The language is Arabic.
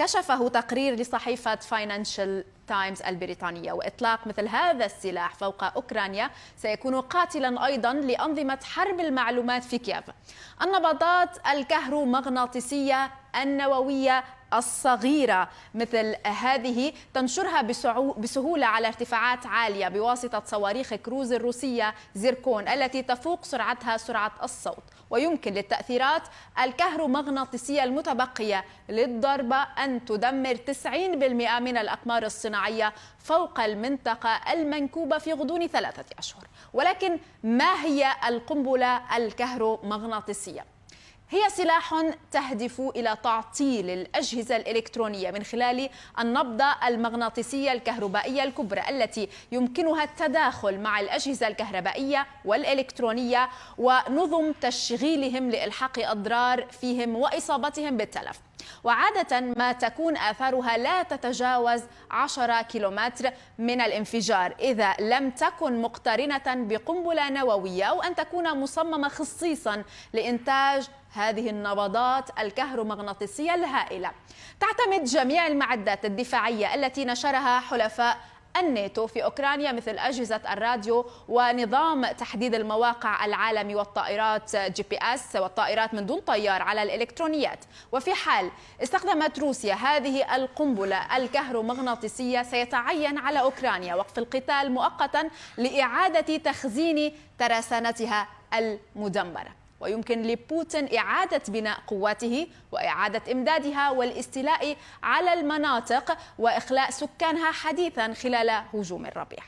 كشفه تقرير لصحيفة فاينانشال تايمز البريطانية، وإطلاق مثل هذا السلاح فوق أوكرانيا سيكون قاتلا أيضا لأنظمة حرب المعلومات في كييف. النبضات الكهرومغناطيسية النووية الصغيرة مثل هذه تنشرها بسهولة على ارتفاعات عالية بواسطة صواريخ كروز الروسية زيركون التي تفوق سرعتها سرعة الصوت، ويمكن للتأثيرات الكهرومغناطيسية المتبقية للضربة أن تدمر 90% من الأقمار الصناعية فوق المنطقة المنكوبة في غضون 3 أشهر. ولكن ما هي القنبلة الكهرومغناطيسية؟ هي سلاح تهدف إلى تعطيل الأجهزة الإلكترونية من خلال النبضة المغناطيسية الكهربائية الكبرى التي يمكنها التداخل مع الأجهزة الكهربائية والإلكترونية ونظم تشغيلهم لإلحاق أضرار فيهم وإصابتهم بالتلف. وعادة ما تكون آثارها لا تتجاوز 10 كيلومتر من الانفجار إذا لم تكن مقترنة بقنبلة نووية، أو أن تكون مصممة خصيصا لإنتاج هذه النبضات الكهرومغناطيسية الهائلة. تعتمد جميع المعدات الدفاعية التي نشرها حلفاء الناتو في أوكرانيا مثل أجهزة الراديو ونظام تحديد المواقع العالمي والطائرات GPS والطائرات من دون طيار على الإلكترونيات. وفي حال استخدمت روسيا هذه القنبلة الكهرومغناطيسية سيتعين على أوكرانيا وقف القتال مؤقتا لإعادة تخزين ترسانتها المدمرة، ويمكن لبوتين إعادة بناء قواته وإعادة إمدادها والاستيلاء على المناطق وإخلاء سكانها حديثا خلال هجوم الربيع.